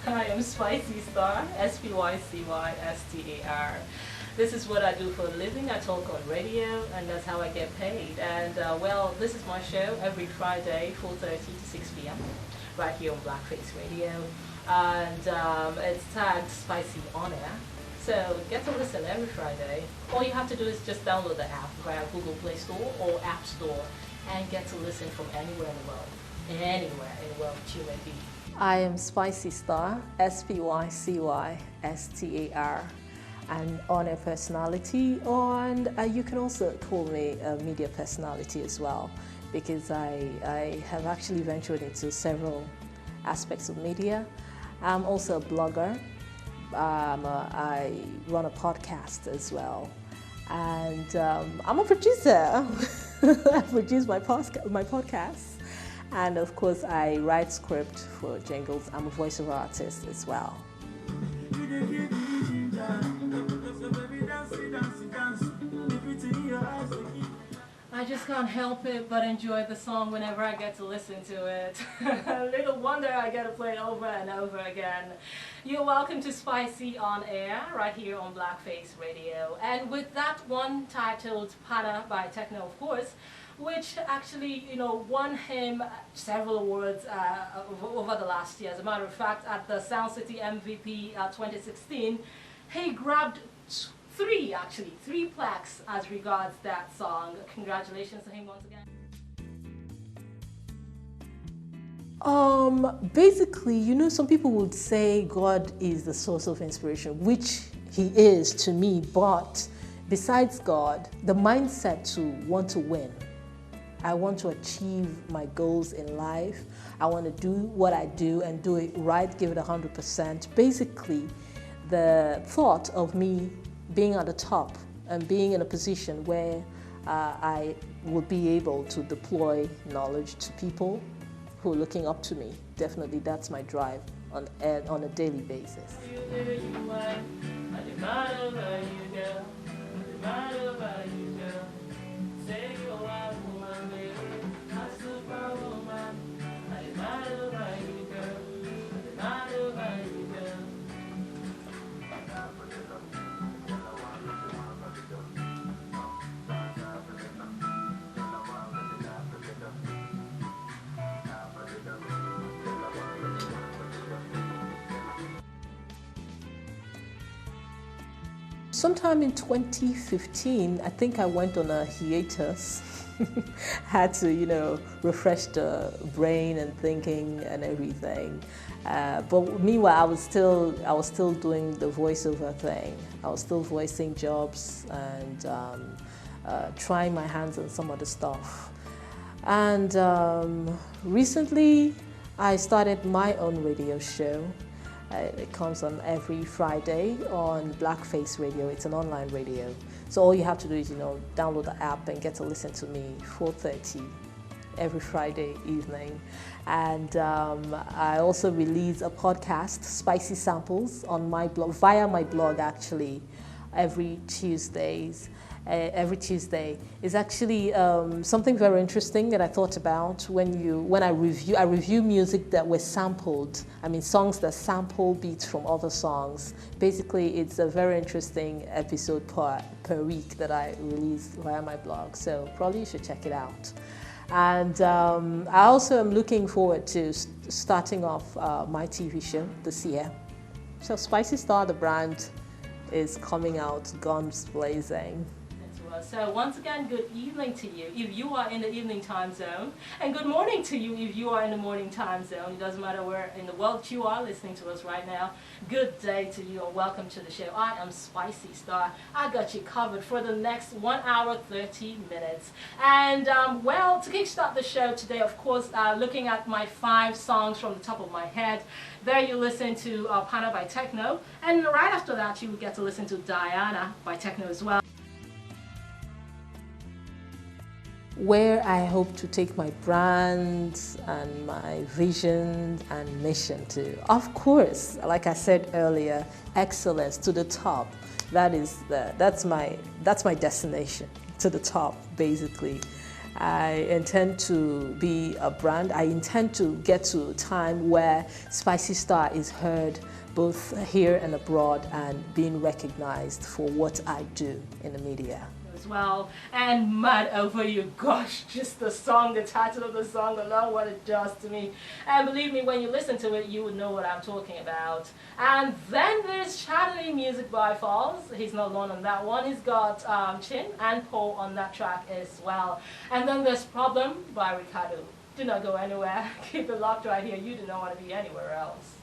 I am Spycy Star, Spycystar. This is what I do for a living. I talk on radio, and that's how I get paid. And well, this is my show every Friday, 4:30 to 6 p.m. right here on Blackface Radio, and it's tagged Spycy on Air. So get to listen every Friday. All you have to do is just download the app via Google Play Store or App Store, and get to listen from anywhere in the world. Anywhere in the world that you may be. I am Spycy Star, Spycystar, an on-air personality, and you can also call me a media personality as well, because I have actually ventured into several aspects of media. I'm also a blogger. I run a podcast as well, and I'm a producer. I produce my podcasts. And of course, I write script for jingles. I'm a voiceover artist as well. I just can't help it but enjoy the song whenever I get to listen to it. Little wonder I get to play it over and over again. You're welcome to Spycy on Air, right here on Blackface Radio. And with that one titled Pana by Techno, of course, which actually, won him several awards over the last year. As a matter of fact, at the Sound City MVP 2016, he grabbed three plaques as regards that song. Congratulations to him once again. Basically, some people would say God is the source of inspiration, which he is to me, but besides God, the mindset to want to win. I want to achieve my goals in life. I want to do what I do and do it right, give it 100%. Basically, the thought of me being at the top and being in a position where I would be able to deploy knowledge to people who are looking up to me. Definitely, that's my drive on a daily basis. Sometime in 2015, I think I went on a hiatus. Had to, refresh the brain and thinking and everything. But meanwhile, I was still doing the voiceover thing. I was still voicing jobs and trying my hands on some other stuff. And recently, I started my own radio show. It comes on every Friday on Blackface Radio. It's an online radio. So all you have to do is, download the app and get to listen to me 4:30 every Friday evening. And I also release a podcast, Spicy Samples, on my blog, via my blog actually, every Tuesday. Is actually something very interesting that I thought about when I review music that was sampled. I mean, songs that sample beats from other songs. Basically, it's a very interesting episode per week that I release via my blog. So probably you should check it out. And I also am looking forward to starting off my TV show this year. So Spycy Star, the brand, is coming out guns blazing. So once again, good evening to you if you are in the evening time zone, and good morning to you if you are in the morning time zone. It doesn't matter where in the world you are listening to us right now. Good day to you and welcome to the show. I am Spycy Star. I got you covered for the next 1 hour, 30 minutes. And well, to kickstart the show today, of course, looking at my 5 songs from the top of my head. There you listen to Pana by Techno, and right after that you will get to listen to Diana by Techno as well. Where I hope to take my brand and my vision and mission to. Of course, like I said earlier, excellence to the top. That's my destination, to the top, basically. I intend to be a brand. I intend to get to a time where Spycy Star is heard both here and abroad and being recognized for what I do in the media. As well, and Mad Over You, gosh, just the song, the title of the song alone, what it does to me. And believe me, when you listen to it, you would know what I'm talking about. And then there's Chatterly Music by Falls. He's not alone on that one. He's got Chin and Paul on that track as well. And then there's Problem by Ricardo. Do not go anywhere. Keep it locked right here. You do not want to be anywhere else.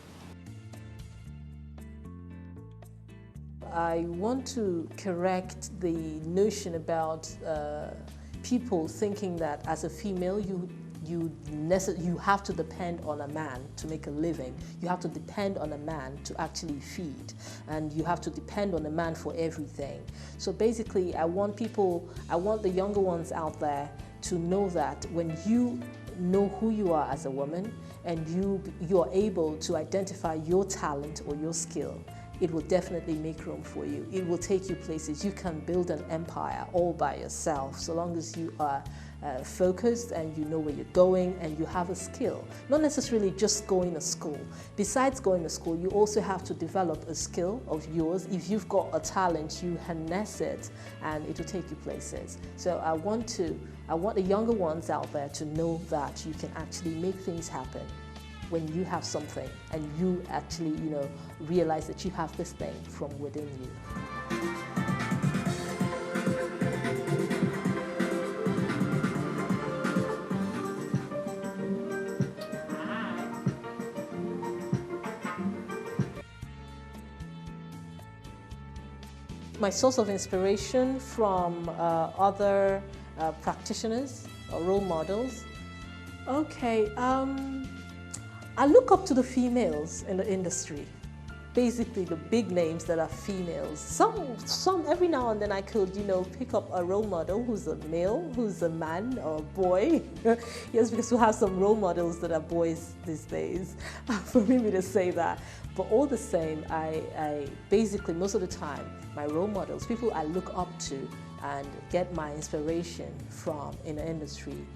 I want to correct the notion about people thinking that as a female you have to depend on a man to make a living. You have to depend on a man to actually feed, and you have to depend on a man for everything. So basically, I want the younger ones out there to know that when you know who you are as a woman and you are able to identify your talent or your skill, it will definitely make room for you. It will take you places. You can build an empire all by yourself, so long as you are focused and you know where you're going and you have a skill. Not necessarily just going to school. Besides going to school, you also have to develop a skill of yours. If you've got a talent, you harness it and it will take you places. So I want the younger ones out there to know that you can actually make things happen when you have something and you actually, realize that you have this thing from within you. My source of inspiration from other practitioners or role models. Okay, I look up to the females in the industry, basically the big names that are females. Some every now and then I could, pick up a role model who's a male, who's a man or a boy. Yes, because we have some role models that are boys these days, for me to say that. But all the same, I basically, most of the time, my role models, people I look up to and get my inspiration from in the industry,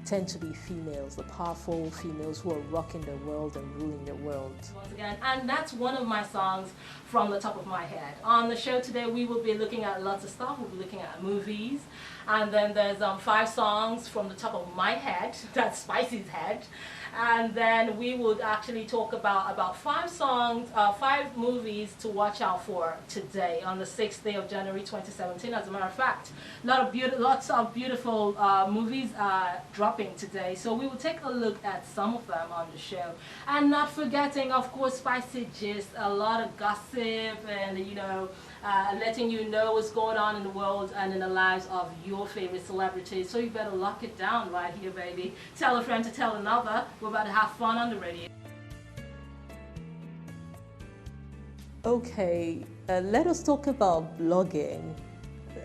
tend to be females, the powerful females who are rocking the world and ruling the world. Once again, and that's one of my songs from the top of my head. On the show today, we will be looking at lots of stuff. We'll be looking at movies, and then there's 5 songs from the top of my head, that's Spycy's head, and then we would actually talk about 5 songs, 5 movies to watch out for today on the 6th day of January 2017. As a matter of fact, lots of beautiful movies are dropping today, so we will take a look at some of them on the show. And not forgetting, of course, Spicy gist, a lot of gossip and, letting you know what's going on in the world and in the lives of your favorite celebrities. So you better lock it down right here, baby. Tell a friend to tell another. We're about to have fun on the radio. Okay, let us talk about blogging.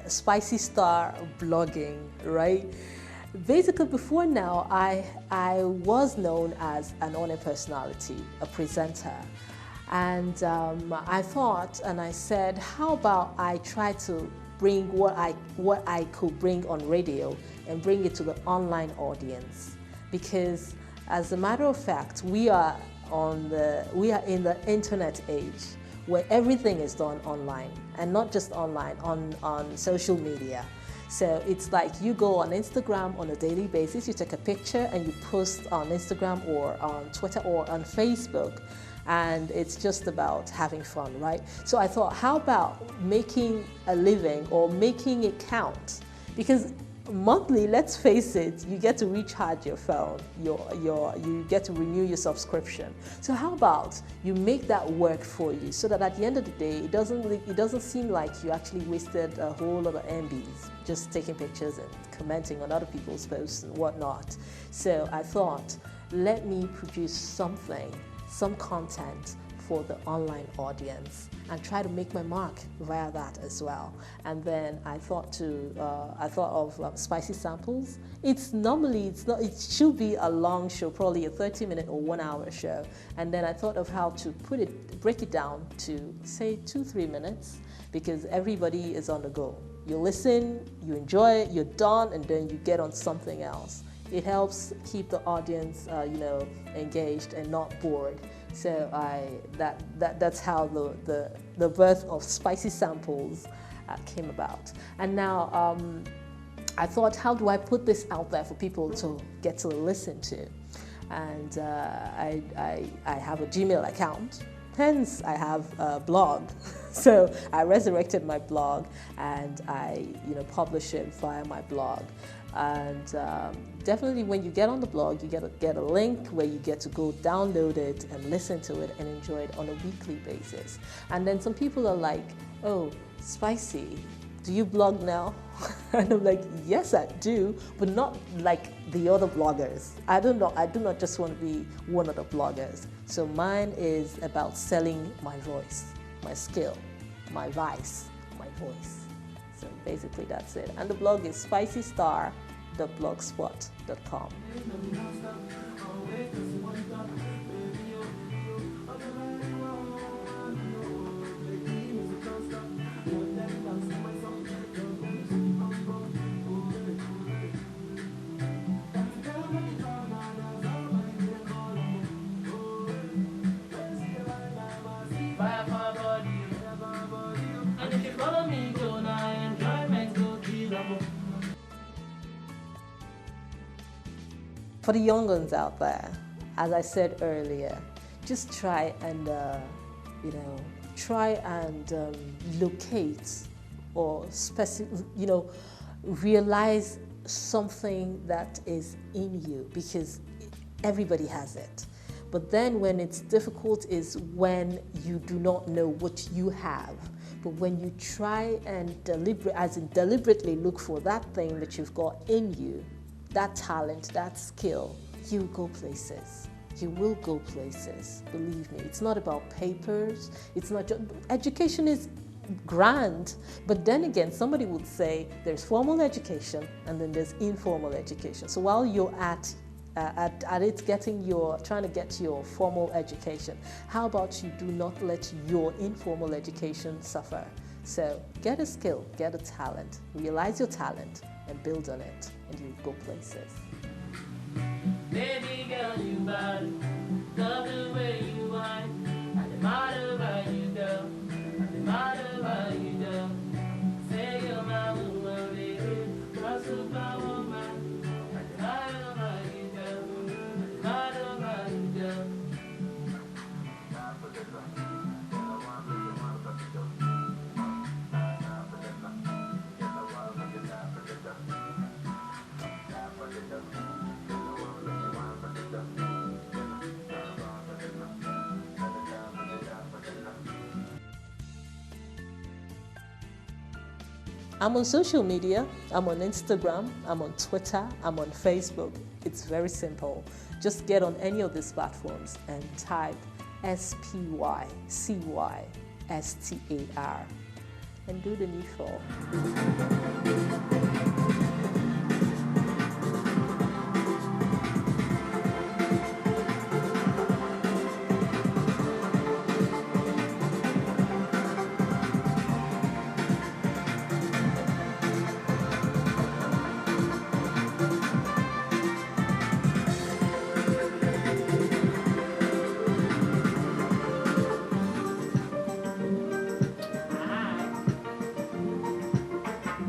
Spycy Star blogging, right? Basically, before now, I was known as an on-air personality, a presenter. And I thought, and I said, how about I try to bring what I could bring on radio and bring it to the online audience? Because as a matter of fact, we are in the internet age where everything is done online, and not just online, on social media. So it's like you go on Instagram on a daily basis, you take a picture and you post on Instagram or on Twitter or on Facebook, and it's just about having fun, right? So I thought, how about making a living or making it count? Because monthly, let's face it, you get to recharge your phone, you get to renew your subscription. So how about you make that work for you, so that at the end of the day, it doesn't seem like you actually wasted a whole lot of MBs just taking pictures and commenting on other people's posts and whatnot. So I thought, let me produce some content for the online audience and try to make my mark via that as well. And then I thought of Spicy Samples. It should be a long show, probably a 30-minute or 1-hour show. And then I thought of how to break it down to say 2-3 minutes, because everybody is on the go. You listen, you enjoy it, you're done, and then you get on something else. It helps keep the audience, engaged and not bored. So that's how the birth of Spycy Samples came about. And now I thought, how do I put this out there for people to get to listen to? And I have a Gmail account. Hence, I have a blog. So I resurrected my blog and I, publish it via my blog. And definitely when you get on the blog, you get a link where you get to go download it and listen to it and enjoy it on a weekly basis. And then some people are like, oh, Spycy, do you blog now? And I'm like, yes, I do, but not like the other bloggers. I do not just want to be one of the bloggers. So mine is about selling my voice, my skill, my vice, my voice. So basically that's it. And the blog is spicystar.blogspot.com. For the young ones out there, as I said earlier, just try and locate or realize something that is in you, because everybody has it. But then when it's difficult is when you do not know what you have. But when you try and deliberately look for that thing that you've got in you, that talent, that skill, you go places. You will go places, believe me. It's not about papers. It's not just, education is grand, but then again, somebody would say there's formal education and then there's informal education. So while you're at it trying to get your formal education, how about you do not let your informal education suffer? So get a skill, get a talent, realize your talent and build on it, and you go places. Baby girl, you bad, love the way you whine, and the matter where you go, and the matter where you go. Say you're my woman, baby, you're a superwoman, and the matter where you go, and the matter where you go. I'm on social media. I'm on Instagram, I'm on Twitter, I'm on Facebook. It's very simple. Just get on any of these platforms and type SPYCYSTAR and do the needful.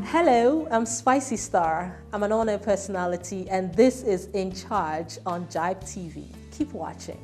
Hello, I'm Spycy Star. I'm an on-air personality, and this is Incharge on Jibe TV. Keep watching.